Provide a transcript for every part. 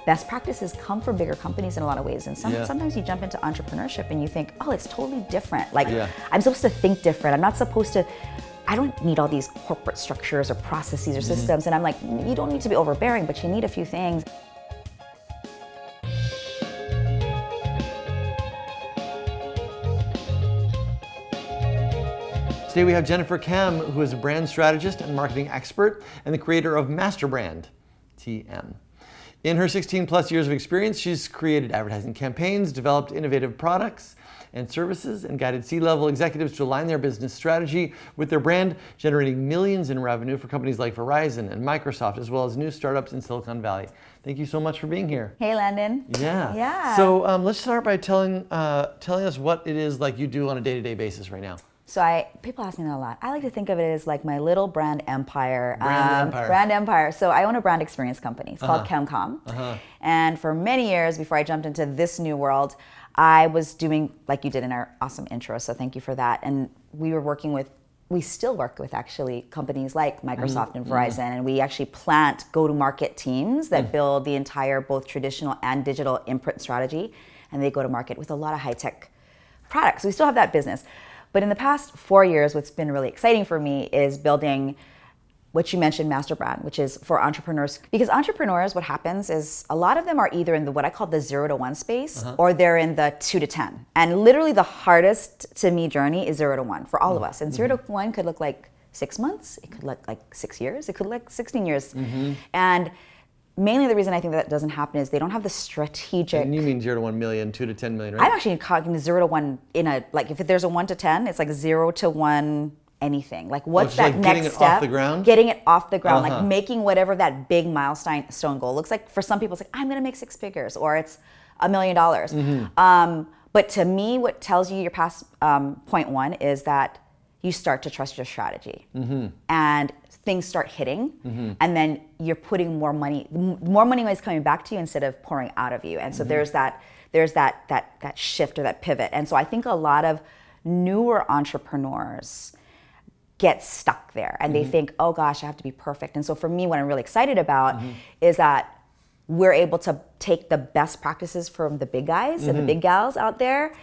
best practices come from bigger companies in a lot of ways. And sometimes you jump into entrepreneurship and you think, oh, it's totally different. Like, I'm supposed to think different. I'm not supposed to, I don't need all these corporate structures or processes or systems. And I'm like, you don't need to be overbearing, but you need a few things. Today we have Jennifer Kem, who is a brand strategist and marketing expert and the creator of Master Brand, TM. In her 16 plus years of experience, she's created advertising campaigns, developed innovative products and services, and guided C-level executives to align their business strategy with their brand, generating millions in revenue for companies like Verizon and Microsoft, as well as new startups in Silicon Valley. Thank you so much for being here. Hey, Landon. Yeah. So let's start by telling us what it is like you do on a day-to-day basis right now. So people ask me that a lot. I like to think of it as like my little brand empire. Brand empire. So I own a brand experience company. It's called Kem. And for many years before I jumped into this new world, I was doing like you did in our awesome intro. So thank you for that. And we still work with actually companies like Microsoft and Verizon. And we actually plant go-to-market teams that build the entire both traditional and digital imprint strategy. And they go to market with a lot of high-tech products. So we still have that business. But in the past 4 years, what's been really exciting for me is building what you mentioned, Master Brand, which is for entrepreneurs. Because entrepreneurs, what happens is a lot of them are either in what I call the 0 to 1 space, or they're in the 2 to 10. And literally the hardest to me journey is 0 to 1 for all of us. And 0 to 1 could look like 6 months, it could look like 6 years, it could look like 16 years. And mainly the reason I think that doesn't happen is they don't have the strategic. And you mean 0 to 1 million, 2 to 10 million, right? I'm actually talking 0 to 1 like if there's a 1 to 10, it's like 0 to 1 anything. Like what's that like next step? Getting it off the ground? Getting it off the ground, like making whatever that big milestone goal looks like. For some people, it's like, I'm going to make 6 figures or it's $1 million. But to me, what tells you you're past point 1 is that you start to trust your strategy. And things start hitting, and then you're putting more money is coming back to you instead of pouring out of you. And so there's that shift or that pivot. And so I think a lot of newer entrepreneurs get stuck there and they think, oh gosh, I have to be perfect. And so for me, what I'm really excited about is that we're able to take the best practices from the big guys and the big gals out there,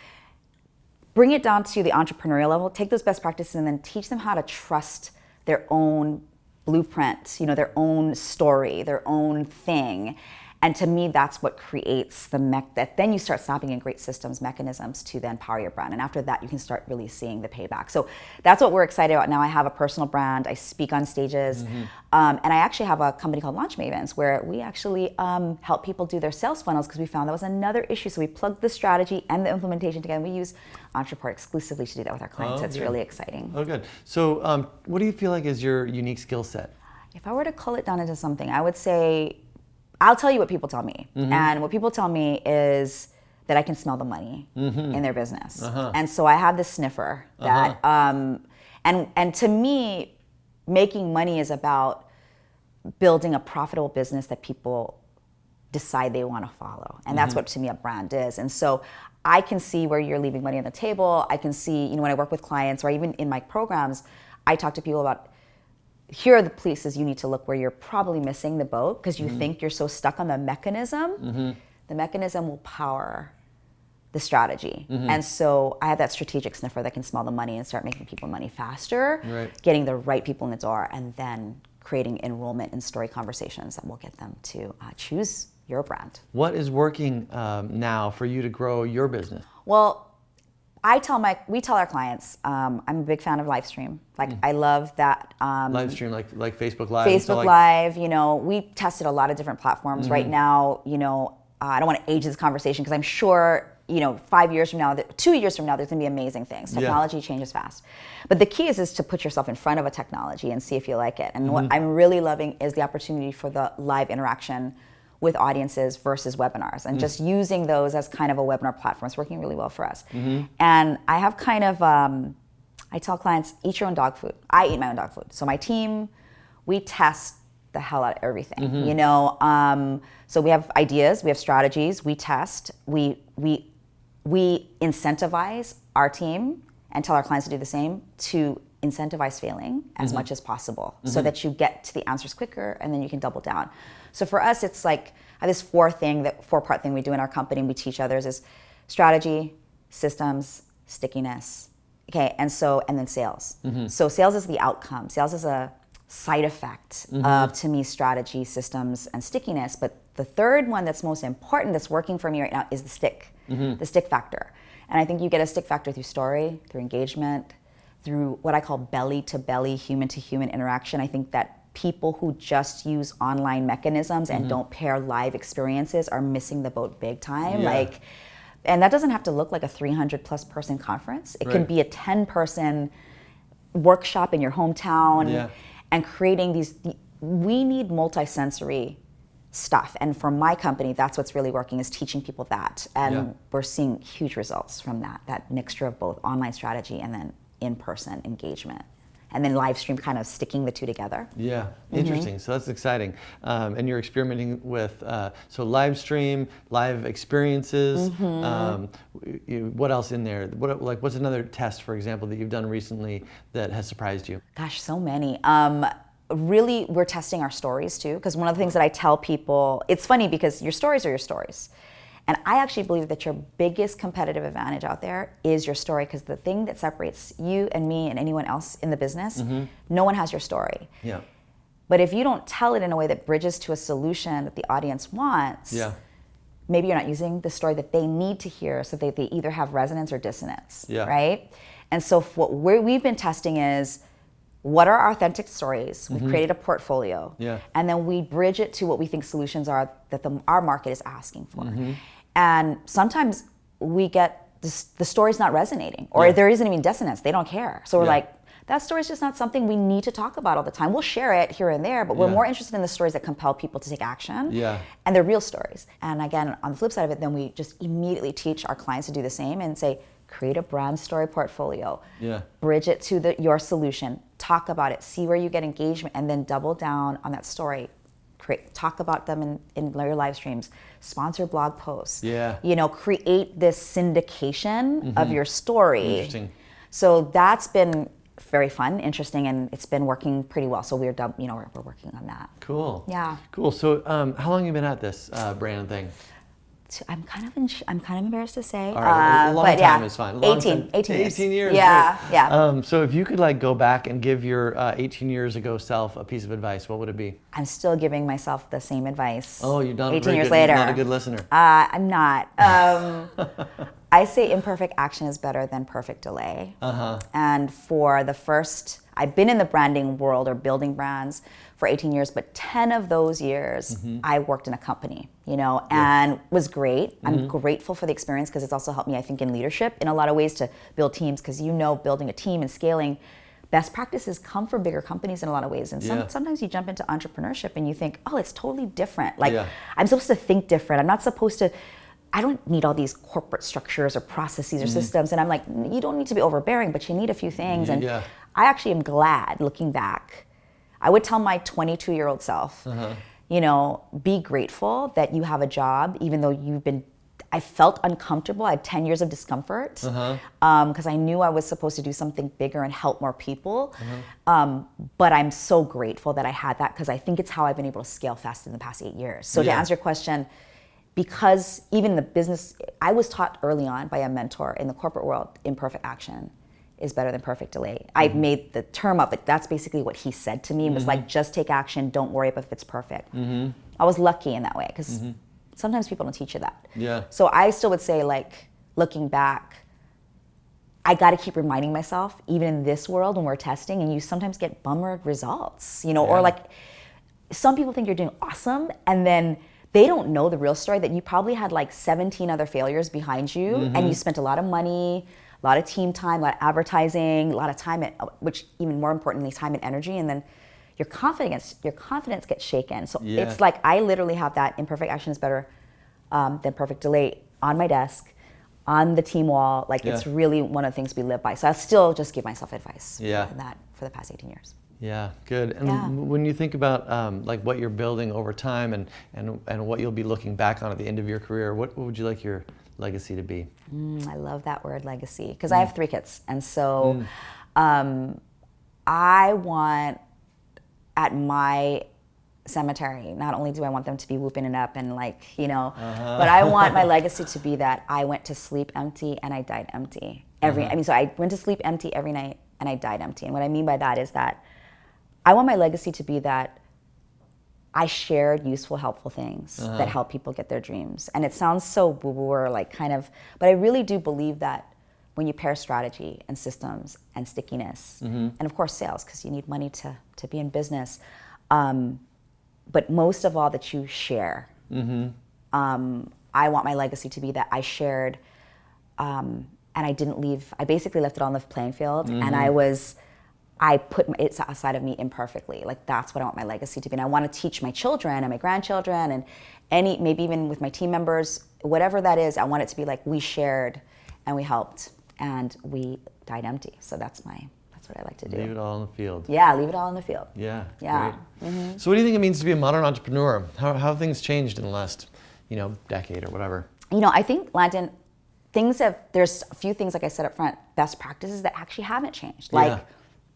bring it down to the entrepreneurial level, take those best practices and then teach them how to trust their own blueprint, their own story, their own thing. And to me, that's what creates that then you start snapping in great systems, mechanisms to then power your brand. And after that, you can start really seeing the payback. So that's what we're excited about now. I have a personal brand. I speak on stages. And I actually have a company called Launch Mavens where we actually help people do their sales funnels because we found that was another issue. So we plugged the strategy and the implementation together. We use Ontraport exclusively to do that with our clients. So it's really exciting. Oh, good. So what do you feel like is your unique skill set? If I were to cull it down into something, I would say, I'll tell you what people tell me. And what people tell me is that I can smell the money in their business. And so I have this sniffer that, and to me, making money is about building a profitable business that people decide they want to follow. And that's what to me a brand is. And so I can see where you're leaving money on the table. I can see, when I work with clients or even in my programs, I talk to people about, here are the places you need to look where you're probably missing the boat because you think you're so stuck on the mechanism. The mechanism will power the strategy. And so I have that strategic sniffer that can smell the money and start making people money faster, getting the right people in the door, and then creating enrollment and story conversations that will get them to choose your brand. What is working now for you to grow your business? Well, we tell our clients, I'm a big fan of live stream. Like I love that. Live stream, like Facebook Live? Facebook Live, we tested a lot of different platforms. Right now, I don't want to age this conversation because I'm sure, 5 years from now, 2 years from now, there's going to be amazing things. Technology changes fast. But the key is to put yourself in front of a technology and see if you like it. And what I'm really loving is the opportunity for the live interaction with audiences versus webinars and just using those as kind of a webinar platform. It's working really well for us. And I have kind of, I tell clients, eat your own dog food. I eat my own dog food. So my team, we test the hell out of everything, so we have ideas, we have strategies, we test, we incentivize our team and tell our clients to do the same to incentivize failing as much as possible so that you get to the answers quicker and then you can double down. So for us, it's like, have this four-part thing we do in our company and we teach others is strategy, systems, stickiness. Okay, and then sales. So sales is the outcome. Sales is a side effect of, to me, strategy, systems, and stickiness. But the third one that's most important that's working for me right now is the stick factor. And I think you get a stick factor through story, through engagement, through what I call belly-to-belly, human-to-human interaction. I think that people who just use online mechanisms and don't pair live experiences are missing the boat big time. Yeah. And that doesn't have to look like a 300+ person conference. It can be a 10-person workshop in your hometown and creating these. We need multisensory stuff. And for my company, that's what's really working, is teaching people that. And we're seeing huge results from that mixture of both online strategy and then in-person engagement. And then live stream, kind of sticking the two together. Yeah, interesting. So that's exciting. And you're experimenting with so live stream, live experiences. What else in there? What's another test, for example, that you've done recently that has surprised you? Gosh, so many. Really, we're testing our stories too, because one of the things that I tell people, it's funny because your stories are your stories. And I actually believe that your biggest competitive advantage out there is your story, because the thing that separates you and me and anyone else in the business, no one has your story. Yeah. But if you don't tell it in a way that bridges to a solution that the audience wants, maybe you're not using the story that they need to hear, so that they either have resonance or dissonance, right? And so what we've been testing is, what are our authentic stories? We've created a portfolio, and then we bridge it to what we think solutions are that our market is asking for. And sometimes we get the story's not resonating, or there isn't even dissonance. They don't care. So we're like, that story's just not something we need to talk about all the time. We'll share it here and there, but we're more interested in the stories that compel people to take action. And they're real stories. And again, on the flip side of it, then we just immediately teach our clients to do the same and say, create a brand story portfolio, bridge it to your solution, talk about it, see where you get engagement, and then double down on that story. Talk about them in your live streams, sponsor blog posts, create this syndication of your story. Interesting. So that's been very fun, interesting, and it's been working pretty well. So we're working on that. Cool. Yeah. Cool. So how long have you been at this brand thing? I'm kind of embarrassed to say. All right, long but time is fine. 18 years. 18 years. Yeah, great. yeah. So if you could go back and give your 18 years ago self a piece of advice, what would it be? I'm still giving myself the same advice. Oh, you're not 18 years later. Not a good listener. I'm not. I say imperfect action is better than perfect delay. And for the first, I've been in the branding world or building brands for 18 years, but 10 of those years I worked in a company, and was great. I'm grateful for the experience, because it's also helped me, I think, in leadership in a lot of ways to build teams, because building a team and scaling, best practices come from bigger companies in a lot of ways. And sometimes you jump into entrepreneurship and you think, oh, it's totally different. I'm supposed to think different. I'm not supposed to, I don't need all these corporate structures or processes or systems. And I'm like, you don't need to be overbearing, but you need a few things. And I actually am glad, looking back, I would tell my 22-year-old self, be grateful that you have a job, even though I felt uncomfortable. I had 10 years of discomfort, because I knew I was supposed to do something bigger and help more people. But I'm so grateful that I had that, because I think it's how I've been able to scale fast in the past 8 years. So to answer your question, because even the business, I was taught early on by a mentor in the corporate world, imperfect action is better than perfect delay. I made the term up, but that's basically what he said to me. It was like, just take action, don't worry if it's perfect. I was lucky in that way, because sometimes people don't teach you that. So I still would say, looking back, I got to keep reminding myself, even in this world when we're testing, and you sometimes get bummer results, or some people think you're doing awesome, and then they don't know the real story, that you probably had 17 other failures behind you, and you spent a lot of money, a lot of team time, a lot of advertising, a lot of time, which even more importantly, time and energy, and then your confidence gets shaken. So it's like, I literally have that imperfect action is better than perfect delay on my desk, on the team wall. It's really one of the things we live by. So I still just give myself advice on that for the past 18 years. Yeah, good. And when you think about what you're building over time and what you'll be looking back on at the end of your career, what would you like your legacy to be? I love that word, legacy, because I have 3 kids. And so I want, at my cemetery. Not only do I want them to be whooping it up and like, you know, but I want my legacy to be that I went to sleep empty and I died empty. I mean, so I went to sleep empty every night and I died empty. And what I mean by that is that I want my legacy to be that I shared useful, helpful things that help people get their dreams. And it sounds so woo-woo or like kind of, but I really do believe that when you pair strategy and systems and stickiness, and of course sales, because you need money to be in business, but most of all that you share. I want my legacy to be that I shared and I didn't leave, I basically left it on the playing field and I put it aside of me imperfectly. Like that's what I want my legacy to be. And I want to teach my children and my grandchildren and maybe even with my team members, whatever that is, I want it to be like we shared and we helped and we died empty. So that's what I like to do. Leave it all in the field. Yeah, leave it all in the field. Yeah, yeah. Great. So what do you think it means to be a modern entrepreneur? How have things changed in the last, decade or whatever? I think, Landon, there's a few things, like I said up front, best practices that actually haven't changed. Like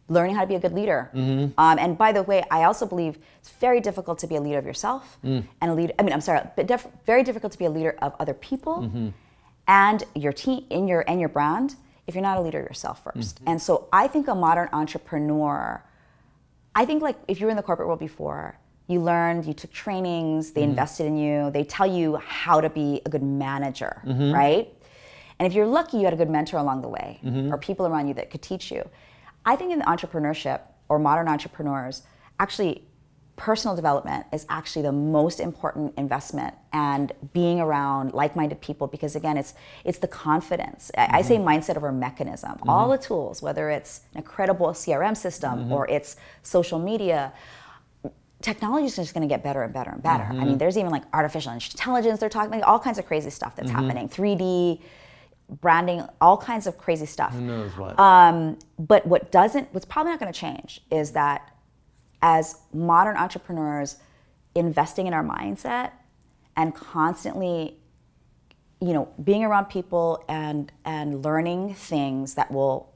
learning how to be a good leader. And by the way, I also believe it's very difficult to be a leader of yourself and very difficult to be a leader of other people and your team and your brand if you're not a leader yourself first. And so I think a modern entrepreneur, like if you were in the corporate world before, you learned, you took trainings, they invested in you, they tell you how to be a good manager, right? And if you're lucky, you had a good mentor along the way or people around you that could teach you. I think in entrepreneurship or modern entrepreneurs, actually personal development is actually the most important investment, and being around like-minded people, because again, it's the confidence. I say mindset over mechanism. All the tools, whether it's an incredible CRM system or it's social media, technology is just going to get better and better and better. I mean, there's even like artificial intelligence, they're talking like all kinds of crazy stuff that's happening, 3D, branding, all kinds of crazy stuff. Who knows what? But what's probably not going to change is that as modern entrepreneurs, investing in our mindset and constantly, being around people and learning things that will,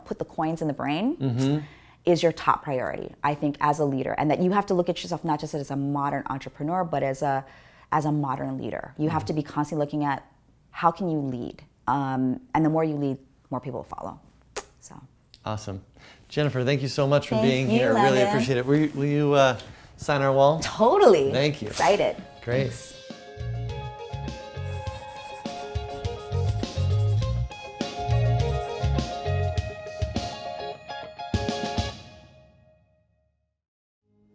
put the coins in the brain is your top priority, I think, as a leader. And that you have to look at yourself not just as a modern entrepreneur, but as a modern leader. You have to be constantly looking at how can you lead? And the more you lead, more people will follow. So awesome. Jennifer, thank you so much for being you, here. Landon. Really appreciate it. Will you sign our wall? Totally. Thank you. Excited. Great. Thanks.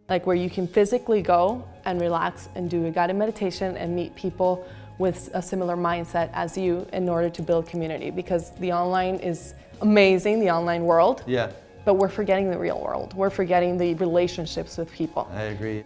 Like where you can physically go and relax and do a guided meditation and meet people with a similar mindset as you in order to build community, because the online is amazing, the online world. Yeah. But we're forgetting the real world. We're forgetting the relationships with people. I agree.